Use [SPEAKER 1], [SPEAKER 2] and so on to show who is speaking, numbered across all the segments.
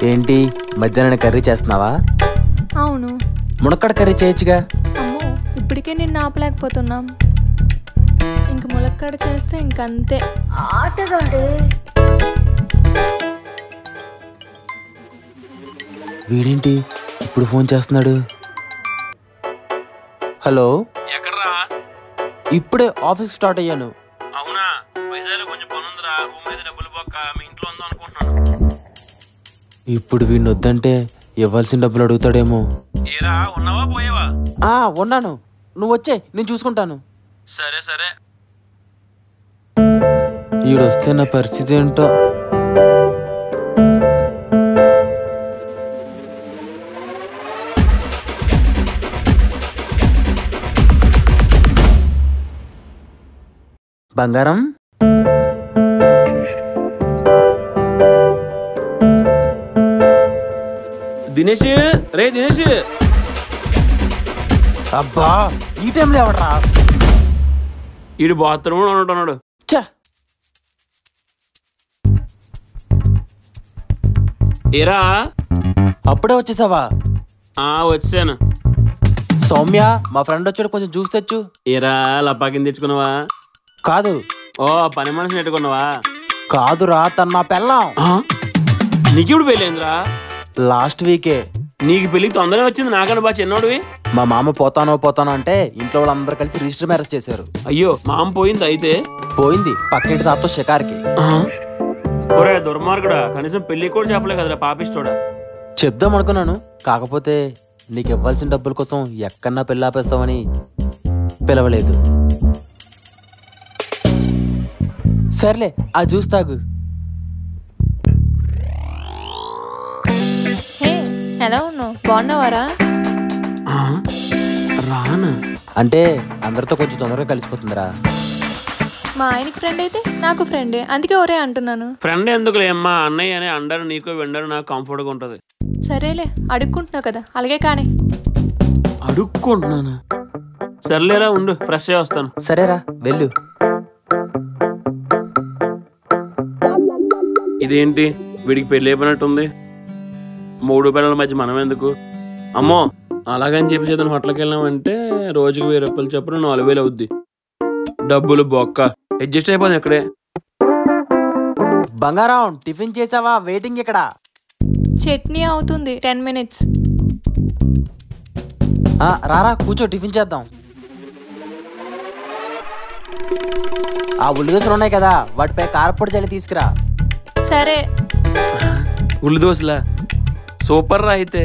[SPEAKER 1] ఏంటి మధ్యాహ్నం కర్రీ చేస్తున్నావా?
[SPEAKER 2] అవును.
[SPEAKER 1] మునక్కాడ కర్రీ చేయొచ్చుగా.
[SPEAKER 2] అమ్మో, ఇప్పటికే నిన్ను ఆపలేకపోతున్నాం. ఇంక ములక్కాడ చేస్తే ఇంకంతే.
[SPEAKER 3] ఆటగాడు
[SPEAKER 1] వీడేంటి ఇప్పుడు ఫోన్ చేస్తున్నాడు? హలో,
[SPEAKER 4] ఎక్కడరా?
[SPEAKER 1] ఇప్పుడే ఆఫీస్ స్టార్ట్ అయ్యాను.
[SPEAKER 4] అవునా? వైజాగ్లో కొంచెం పని ఉందిరా. రూమ్ మీద డబ్బులు పోక మీ ఇంట్లో ఉందో అనుకుంటున్నాను.
[SPEAKER 1] ఇప్పుడు వీడిని వద్దంటే ఇవ్వాల్సిన డబ్బులు అడుగుతాడేమో.
[SPEAKER 4] ఏరా, ఉన్నావా పోయావా?
[SPEAKER 1] ఉన్నాను, నువ్వు వచ్చే, నేను చూసుకుంటాను.
[SPEAKER 4] సరే సరే.
[SPEAKER 1] ఈడొస్తే నా పరిస్థితి ఏంటో. బంగారం,
[SPEAKER 4] దినేష్, రే దినేష్.
[SPEAKER 1] అబ్బా ఈ టైంలో ఎవడరా?
[SPEAKER 4] ఈడు బాత్రూంలో ఉంటున్నాడు.
[SPEAKER 1] ఛ,
[SPEAKER 4] ఏరా,
[SPEAKER 1] అప్పుడే వచ్చేసావా?
[SPEAKER 4] వచ్చాను.
[SPEAKER 1] సౌమ్య, మా ఫ్రెండ్ వచ్చాడు, కొంచెం జ్యూస్ తెచ్చు.
[SPEAKER 4] ఏరా, లపాకిని తెచ్చుకున్నావా?
[SPEAKER 1] కాదు.
[SPEAKER 4] ఓ, పని మనిషిని పెట్టుకున్నావా?
[SPEAKER 1] కాదురా, తను నా పెళ్ళాం.
[SPEAKER 4] నీకు ఇప్పుడు పెళ్ళైందిరా?
[SPEAKER 1] లాస్ట్ వీకే.
[SPEAKER 4] నీకు పెళ్ళికి తొందరగా వచ్చింది, నాకన్నా బాగా చిన్నోడివి.
[SPEAKER 1] మా మామ పోతానో అంటే ఇంట్లో వాళ్ళందరూ కలిసి రిజిస్టర్ మ్యారేజ్ చేశారు.
[SPEAKER 4] అయ్యో, మామ పోయింది అయితే?
[SPEAKER 1] పోయింది, పక్కింటి తాతో షికార్కి.
[SPEAKER 4] ఒరే దుర్మార్గుడా, కనీసం పెళ్లి కూడా చెప్పలే కదరా పాపిస్తోడా.
[SPEAKER 1] చెప్దాం అనుకున్నాను, కాకపోతే నీకు ఇవ్వాల్సిన డబ్బుల కోసం ఎక్కడన్నా పెళ్ళి ఆపేస్తామని పిలవలేదు. సర్లే, ఆ జ్యూస్ తాగు.
[SPEAKER 2] హే, ఎలా ఉన్నావు? బాగున్నావారా?
[SPEAKER 4] రానా
[SPEAKER 1] అంటే అందరితో కొంచెం తొందరగా కలిసిపోతుందిరా.
[SPEAKER 2] మా ఆయనకి ఫ్రెండ్ అయితే నాకు ఫ్రెండే, అందుకే ఒరే అంటున్నాను.
[SPEAKER 4] ఫ్రెండ్ ఎందుకులే అమ్మా, అన్నయ్య అని అండరు నీకు వెండరు నాకు కంఫర్ట్గా ఉంటది.
[SPEAKER 2] సరేలే, అడుక్కుంటున్నావు కదా, అలాగే కానీ.
[SPEAKER 4] అడుక్కుంటున్నాను. సర్లేరా, ఉండు, ఫ్రెష్ అయ్యి వస్తాను.
[SPEAKER 1] సరేరా, వెళ్ళు.
[SPEAKER 4] ఇదేంటి వీడికి పెళ్లి అయిపోయినట్టుంది? 3 పిల్లల మధ్య మనం ఎందుకు? అమ్మో, అలాగని చెప్పి చేద్దాం. హోటల్కి వెళ్ళామంటే రోజుకి 1000 రూపాయలు చొప్పున 4000 అవుద్ది. డబ్బులు బొక్క, అడ్జస్ట్ అయిపోతుంది ఇక్కడే.
[SPEAKER 1] బంగారం, టిఫిన్ చేసావా? వెయిటింగ్ ఇక్కడ.
[SPEAKER 2] చట్నీ అవుతుంది, 10 minutes.
[SPEAKER 1] రారా, కూర్చో, టిఫిన్ చేద్దాం. ఆ ఉల్లిదోశలు ఉన్నాయి కదా, వాటిపై కారపొడి చల్లి తీసుకురా.
[SPEAKER 2] సరే.
[SPEAKER 4] ఉల్లిదోశలా? సూపర్ రా అయితే.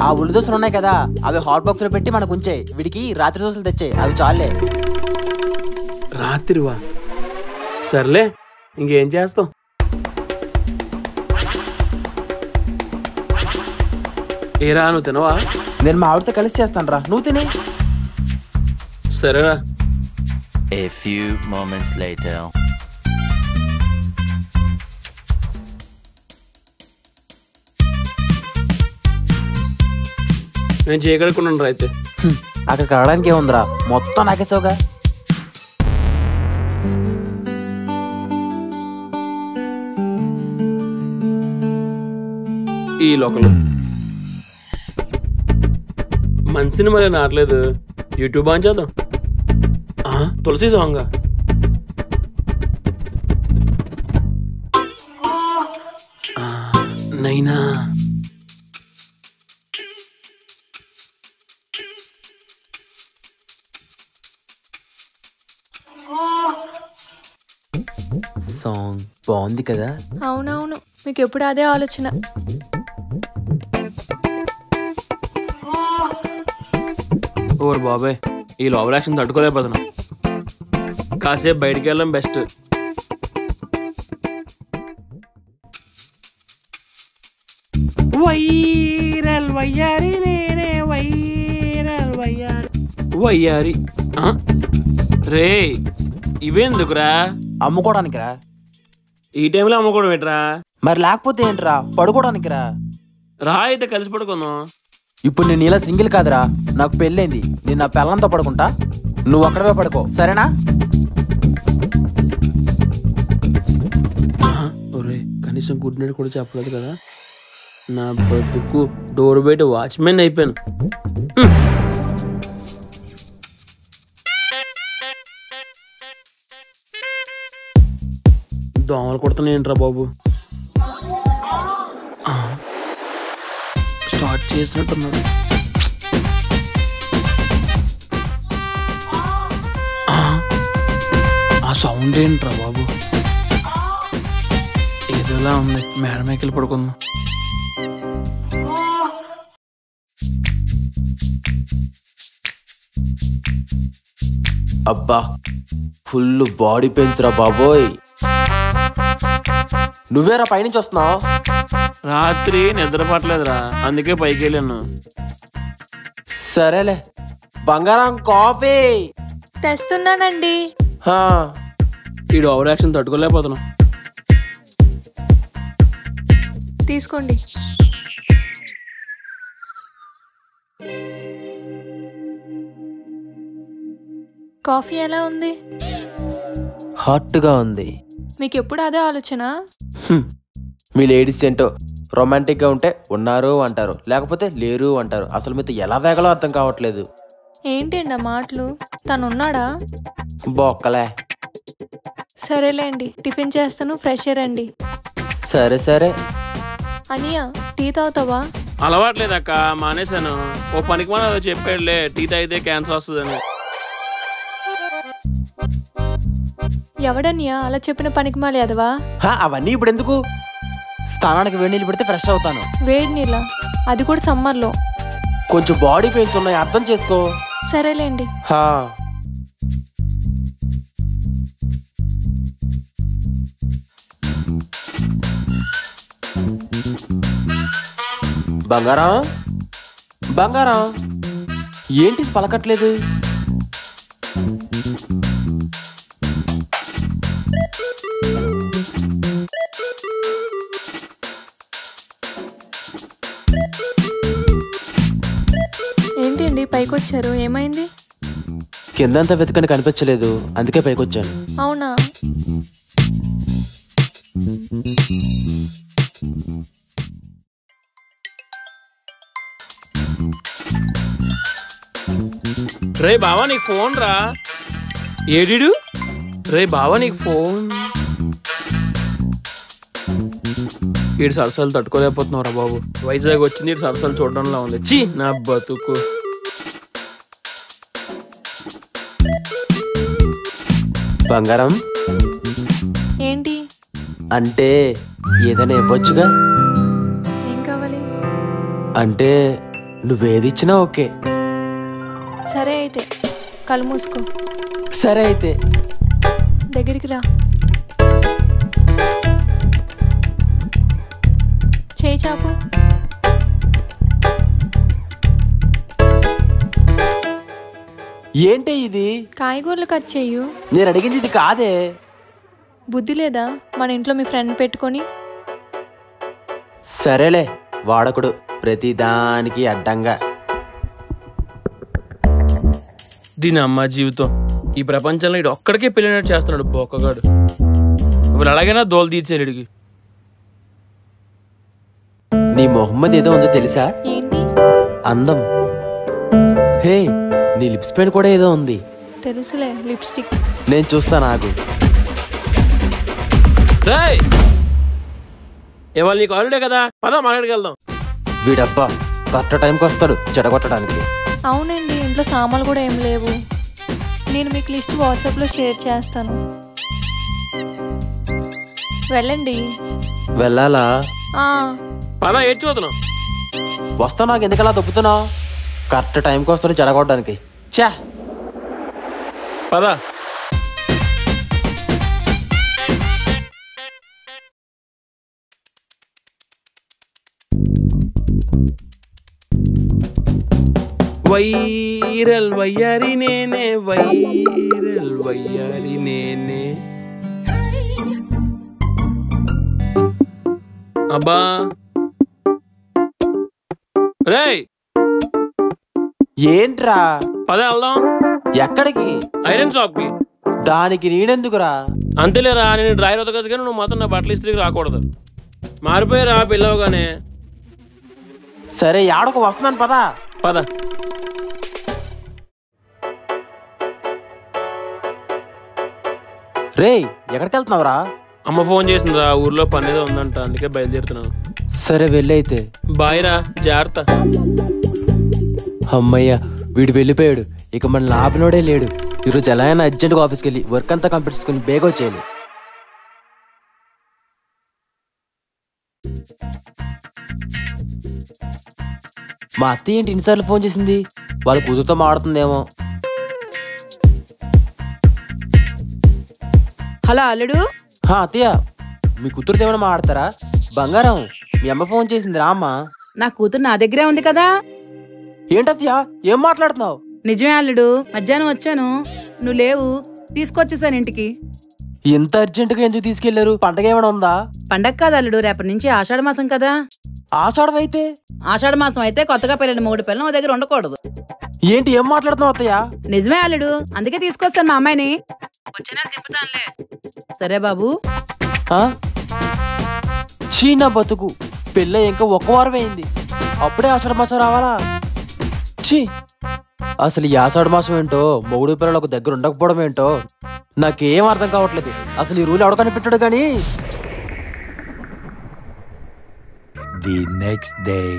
[SPEAKER 1] ఆ ఉల్లిదోశలు ఉన్నాయి కదా, అవి హాట్ బాక్స్ లో పెట్టి మనకు ఉంచే. వీడికి రాత్రి దోశలు తెచ్చే, అవి చాలే.
[SPEAKER 4] రాత్రివా? సర్లే, ఇంకేం చేస్తాం. ఏరా, నువ్వు తినవా?
[SPEAKER 1] నేను మా ఆవిడతో కలిసి చేస్తాను రా, నువ్వు తిని.
[SPEAKER 4] సరేరా.
[SPEAKER 5] A few moments later.
[SPEAKER 4] నేను చేయగలుగుతున్నాను రా అయితే.
[SPEAKER 1] అక్కడికి రావడానికి ఏముందిరా, మొత్తం నాకేసావుగా.
[SPEAKER 4] ఈ లోకల్ మనిషిని మరి నాట్లేదు. యూట్యూబ్ ఆన్ చేద్దాం. తులసి సాంగ్. నైనా
[SPEAKER 1] సాంగ్ బాగుంది కదా?
[SPEAKER 2] అవునవును, మీకు ఎప్పుడు అదే ఆలోచన.
[SPEAKER 4] ఓర్ బాబాయ్, ఈ లోవర్ యాక్షన్ తట్టుకోలేకపోతున్నా. కాసేపు బయటికి వెళ్ళడం బెస్ట్. వైరల్ వయ్యారి నేనే వైరల్ వయ్యారి వయ్యారి. రే, ఇవేందుకురా?
[SPEAKER 1] అమ్ముకోవడానికి రా.
[SPEAKER 4] ఈ టైంలో అమ్ముకోవడం ఏంట్రా?
[SPEAKER 1] మరి లేకపోతే ఏంట్రా? పడుకోవడానికి రా.
[SPEAKER 4] రా అయితే కలిసి పడుకుందాం.
[SPEAKER 1] ఇప్పుడు నేను ఇలా సింగిల్ కాదురా, నాకు పెళ్ళైంది. నేను నా పిల్లంతో పడుకుంటా, నువ్వు అక్కడవే పడుకో, సరేనా?
[SPEAKER 4] ఒరే కనీసం గుడ్ నైట్ కూడా చెప్పలేదు కదా. నా బతుకు డోర్ బయట వాచ్మెన్ అయిపోయాను. దోమలు కొడుతున్నాయి ఏంట్రా బాబు. స్టార్ట్ చేసినట్టున్నారు. ఆ సౌండ్ ఏంట్రా బాబు, ఏదోలా ఉంది. మేడమేకి వెళ్ళి పడుకుందాం.
[SPEAKER 1] అబ్బా ఫుల్ బాడీ పెయిన్స్ రా బాబోయ్. నువ్వేరా పైనుంచి వస్తున్నావు?
[SPEAKER 4] రాత్రి నిద్ర పట్టలేదురా, అందుకే పైకి వెళ్ళాను.
[SPEAKER 1] సరేలే. బంగారం కాఫీ
[SPEAKER 2] తెస్తున్నానండి.
[SPEAKER 4] ఈ ఓవర్ యాక్షన్ తట్టుకోలేకపోతున్నా.
[SPEAKER 2] తీసుకోండి. కాఫీ ఎలా ఉంది?
[SPEAKER 1] హాట్గా ఉంది.
[SPEAKER 2] మీకు ఎప్పుడు అదే ఆలోచన?
[SPEAKER 1] మీ లేడీస్ ఏంటో రొమాంటిక్గా ఉంటే ఉన్నారు అంటారు, లేకపోతే లేరు అంటారు. అసలు మీతో ఎలా వేగలో అర్థం కావట్లేదు.
[SPEAKER 2] ఏంటండి ఆ మాటలు? తను ఉన్నాడా?
[SPEAKER 1] బొక్కలే.
[SPEAKER 2] సరేలేండి, టిఫిన్ చేస్తాను, ఫ్రెష్ రండి.
[SPEAKER 1] సరే సరే.
[SPEAKER 2] అనియా టీ తాగుతావా?
[SPEAKER 4] అలవాట్లేదక్క, మానేశాను. ఓ పనికి మన చెప్పాడులే, టీ తాగితే క్యాన్సర్ వస్తుందని.
[SPEAKER 2] ఎవడనియా అలా చెప్పిన పనికి మాలి అదవా?
[SPEAKER 1] అవన్నీ ఇప్పుడు ఎందుకు? స్నానానికి వేడి నీళ్ళు పెడితే ఫ్రెష్ అవుతాను.
[SPEAKER 2] వేడి నీళ్ళ? అది కూడా సమ్మర్లో.
[SPEAKER 1] కొంచెం బాడీ పెయిన్స్ ఉన్నాయి, అర్థం చేసుకో.
[SPEAKER 2] సరేలేండి.
[SPEAKER 1] బంగారం బంగారం, ఏంటిది పలకట్లేదు?
[SPEAKER 2] ఏంటండి పైకి వచ్చారు, ఏమైంది?
[SPEAKER 1] కిందంతా వెతకని కనిపించలేదు, అందుకే పైకి వచ్చాను.
[SPEAKER 2] అవునా?
[SPEAKER 4] రే బావా నీకు ఫోన్ రా. ఏడిడు? రే బావా నీకు ఫోన్. ఈడు సరసాలు తట్టుకోలేకపోతున్నావురా బాబు. వైజాగ్ వచ్చింది, ఈడు సరసాలు చూడడంలో ఉంది. చీ నా బతుకు.
[SPEAKER 1] బంగారం
[SPEAKER 2] ఏంటి?
[SPEAKER 1] అంటే ఏదైనా ఇవ్వచ్చుగా.
[SPEAKER 2] ఏం కావాలి?
[SPEAKER 1] అంటే నువ్వేది ఇచ్చినా ఓకే.
[SPEAKER 2] సరే అయితే కళ్ళు మూసుకో.
[SPEAKER 1] సరే అయితే.
[SPEAKER 2] దగ్గరికి రా. చేయి చాపు.
[SPEAKER 1] ఏంటి ఇది?
[SPEAKER 2] కాయగూరలు కట్ చేయు.
[SPEAKER 1] నేను అడిగింది ఇది కాదే.
[SPEAKER 2] బుద్ధి లేదా మన ఇంట్లో మీ ఫ్రెండ్ పెట్టుకొని?
[SPEAKER 1] సరేలే, వాడకుడు ప్రతిదానికి అడ్డంగా.
[SPEAKER 4] దీని అమ్మ జీవితం. ఈ ప్రపంచంలో ఇటు ఒక్కడికే పెళ్ళినట్టు చేస్తున్నాడు బొక్కగాడు. ఇప్పుడు అలాగైనా దోలు తీర్చారు ఇడికి.
[SPEAKER 1] నీ మొహమ్మద్ ఏదో ఉందో తెలుసా?
[SPEAKER 2] ఏంటి?
[SPEAKER 1] అందం. హే, నీ లిప్స్ పైన కూడా ఏదో ఉంది.
[SPEAKER 2] తెలుసులే, లిప్స్టిక్.
[SPEAKER 1] నేను చూస్తాను, ఆగు.
[SPEAKER 4] రేయ్, ఇవాళ నీకు హాలిడే కదా, పదా మాట్లాడికి వెళ్దాం.
[SPEAKER 1] వీడబ్బా కరెక్ట్ టైంకి వస్తాడు చెడగొట్టడానికి.
[SPEAKER 2] అవునండి, ఇంట్లో సామాన్లు కూడా ఏం లేవు. నేను మీకు లిస్ట్ వాట్సాప్లో షేర్ చేస్తాను. వెళ్ళండి.
[SPEAKER 1] వెళ్ళాలా?
[SPEAKER 4] పదా ఏడ్చి పోతున్నావు.
[SPEAKER 1] వస్తావు, నాకు ఎందుకలా దొబ్బుతున్నావు? కరెక్ట్ టైంకి వస్తాడు చెడగొట్టడానికి. చా
[SPEAKER 4] పదా. వైరల్ వయ్యారి నేనే, వైరల్ వయ్యారి నేనే. అబ్బా రేయ్,
[SPEAKER 1] ఏంట్రా?
[SPEAKER 4] పద వెళ్దాం.
[SPEAKER 1] ఎక్కడికి?
[SPEAKER 4] ఐరన్ షాప్ కి.
[SPEAKER 1] దానికి నేనెందుకురా?
[SPEAKER 4] అంతేలేరా, నేను డ్రైవర్ అవుతా కానీ నువ్వు మాత్రం నా బట్టలు ఇస్త్రీకి రాకూడదు. మారిపోయారా పిల్లవగానే.
[SPEAKER 1] సరే ఆడకు వస్తున్నాను పదా.
[SPEAKER 4] పద.
[SPEAKER 1] రేయ్ ఎక్కడికి వెళ్తున్నావురా?
[SPEAKER 4] అమ్మ ఫోన్ చేసిందిరా, ఊర్లో పని ఏదో ఉందంట, అందుకే బయలుదేరుతున్నాను.
[SPEAKER 1] సరే వెళ్ళైతే.
[SPEAKER 4] బాయ్ రా, జాగ్రత్త.
[SPEAKER 1] అమ్మయ్య వీడు వెళ్ళిపోయాడు. ఇక మన ఆపినోడే లేడు. ఈరోజు ఎలా అయినా అర్జెంట్గా ఆఫీస్కి వెళ్ళి వర్క్ అంతా కంప్లీట్ చేసుకుని బేగా వచ్చేయాలి. మా అత్తయ్య ఏంటి ఇన్నిసార్లు ఫోన్ చేసింది? వాళ్ళ కూతురుతో మాడుతుందేమో.
[SPEAKER 3] హలో అల్లుడు.
[SPEAKER 1] అత్తయ్య మీ కూతురుతో ఏమైనా మాడతారా? బంగారం మీ అమ్మ ఫోన్ చేసింది రా అమ్మ.
[SPEAKER 3] నా కూతురు నా దగ్గరే ఉంది కదా.
[SPEAKER 1] ఏంటత్తయ్య ఏం మాట్లాడుతున్నావు?
[SPEAKER 3] నిజమే అల్లుడు, మధ్యాహ్నం వచ్చాను, నువ్వు లేవు, తీసుకొచ్చేసాను ఇంటికి.
[SPEAKER 1] ఇంత అర్జెంటుగా ఎందుకు తీసుకెళ్లారు? పండగ ఏమైనా ఉందా?
[SPEAKER 3] పండగ కాదు అల్లుడు, రేపటి నుంచి ఆషాఢ మాసం కదా.
[SPEAKER 1] ఆషాఢం అయితే?
[SPEAKER 3] ఆషాఢ మాసం అయితే కొత్తగా పెళ్ళిన మూడు పిల్లలు మా దగ్గర ఉండకూడదు.
[SPEAKER 1] ఏంటి ఏం మాట్లాడుతున్నావు అత్తయ్య?
[SPEAKER 3] నిజమే అల్లుడు, అందుకే తీసుకొస్తాను మా అమ్మాయిని. వచ్చే నెల తిప్పుతానులే. సరే బాబు.
[SPEAKER 1] చీనా బతుకు పెళ్ళ ఇంకా ఒక్క వారం అయింది, అప్పుడే ఆషాఢ మాసం రావాలా? ఛీ, అసలు ఈ ఆషాఢ మాసం ఏంటో, మొగుడు పిల్లలు ఒక దగ్గర ఉండకపోవడం ఏంటో నాకేం అర్థం కావట్లేదు. అసలు ఈ రూల్ ఎవడ కనిపెట్టాడు కానీ.
[SPEAKER 5] The next day.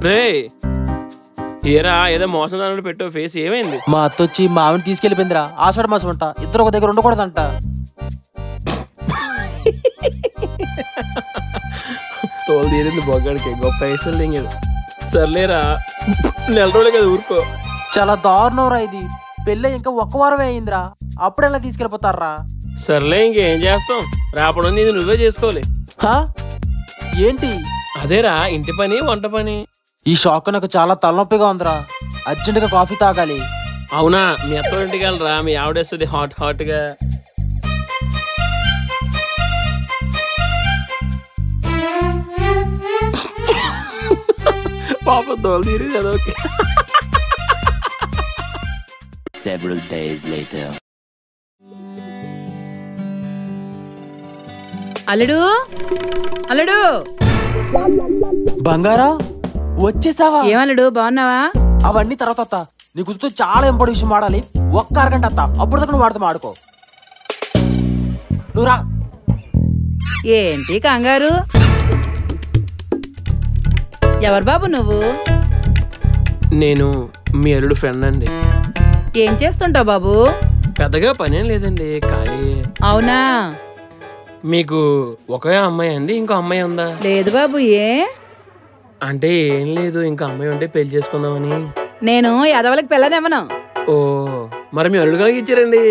[SPEAKER 4] రే ఏరా, ఏదో మోసం దాని పెట్టు ఫేస్, ఏమైంది?
[SPEAKER 1] మా అత్త వచ్చి మా ఆవిని తీసుకెళ్లిపోయిందిరా. ఆషాఢ మాసం అంట, ఇద్దరు ఒక దగ్గర ఉండకూడదంట.
[SPEAKER 4] తోలు తీరింది బొగ్గాడికి, గొప్ప ఇష్టం దిగాడు. సర్లేరా, నెల రోజులే కదా, ఊరుకో.
[SPEAKER 1] చాలా దారుణం రా ఇది. పెళ్ళ ఇంకా ఒక్క వారమే అయిందిరా, అప్పుడు ఎలా తీసుకెళ్ళిపోతారా?
[SPEAKER 4] సర్లే, ఇంకేం చేస్తాం, రాపడం ఇది నువ్వే చేసుకోవాలి.
[SPEAKER 1] ఏంటి?
[SPEAKER 4] అదేరా, ఇంటి పని వంట పని.
[SPEAKER 1] ఈ షాక్ నాకు చాలా తలనొప్పిగా ఉందిరా. అర్జెంటుగా కాఫీ తాగాలి.
[SPEAKER 4] అవునా, మీ అత్త ఇంటికి వెళ్ళరా, మీ ఆవిడేస్తుంది హాట్ హాట్ గా. పాప తోలు తీరి చదవకి.
[SPEAKER 5] Several days later.
[SPEAKER 3] అల్లుడు, అల్లుడు.
[SPEAKER 1] బంగారా వచ్చేసావా?
[SPEAKER 3] ఏమల్లుడు, బాగున్నావా?
[SPEAKER 1] అవన్నీ తర్వాత అత్త, నీ గుర్తు చాలా ఇంపార్టెంట్ విషయం ఆడాలి. ఒక్క అరగంట అత్త, అప్పుడు దాకా నువ్వు వాడితో ఆడుకో. నువ్వు రా.
[SPEAKER 3] ఏంటి కంగారు? ఎవరు బాబు నువ్వు?
[SPEAKER 4] నేను మీ అల్లుడు ఫ్రెండ్ అండి.
[SPEAKER 3] ఏం చేస్తుంటావు బాబు?
[SPEAKER 4] పెద్దగా పనేం లేదండి, ఖాళీ.
[SPEAKER 3] అవునా?
[SPEAKER 4] మీకు ఒకే అమ్మాయి అండి, ఇంకో అమ్మాయి ఉందా?
[SPEAKER 3] లేదు బాబు. ఏ?
[SPEAKER 4] అంటే ఏం లేదు, ఇంకా అమ్మాయి ఉంటే పెళ్లి చేసుకుందామని.
[SPEAKER 3] నేను ఎదవలకి పిల్లనివ్వను.
[SPEAKER 4] ఓ, మరి మీ అల్లుడు కలిగి ఇచ్చారండి.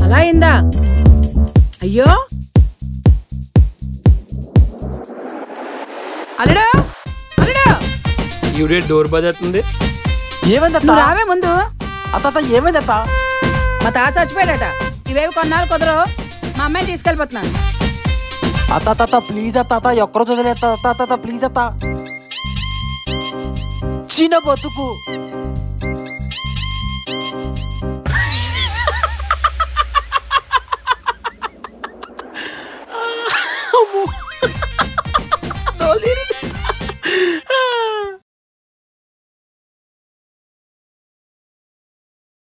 [SPEAKER 3] అలా అయిందా? అయ్యో అల్లుడు, అల్లుడు.
[SPEAKER 4] ఈవిడే డోర్ బజేస్తుంది.
[SPEAKER 1] ఏమైంది
[SPEAKER 3] నువ్వు రావే ముందు.
[SPEAKER 1] అత్త ఏమైంది అత్త?
[SPEAKER 3] మా తాత చచ్చిపోయాడట. ఇవేవి కొన్నాళ్ళు కుదరవు, మా అమ్మాయిని తీసుకెళ్ళిపోతున్నాను.
[SPEAKER 1] అత్త ప్లీజ్ అత్త, ఒక్కరోజు వదిలేస్తా అత్త, ప్లీజ్ అత్త. చిన్న బతుకు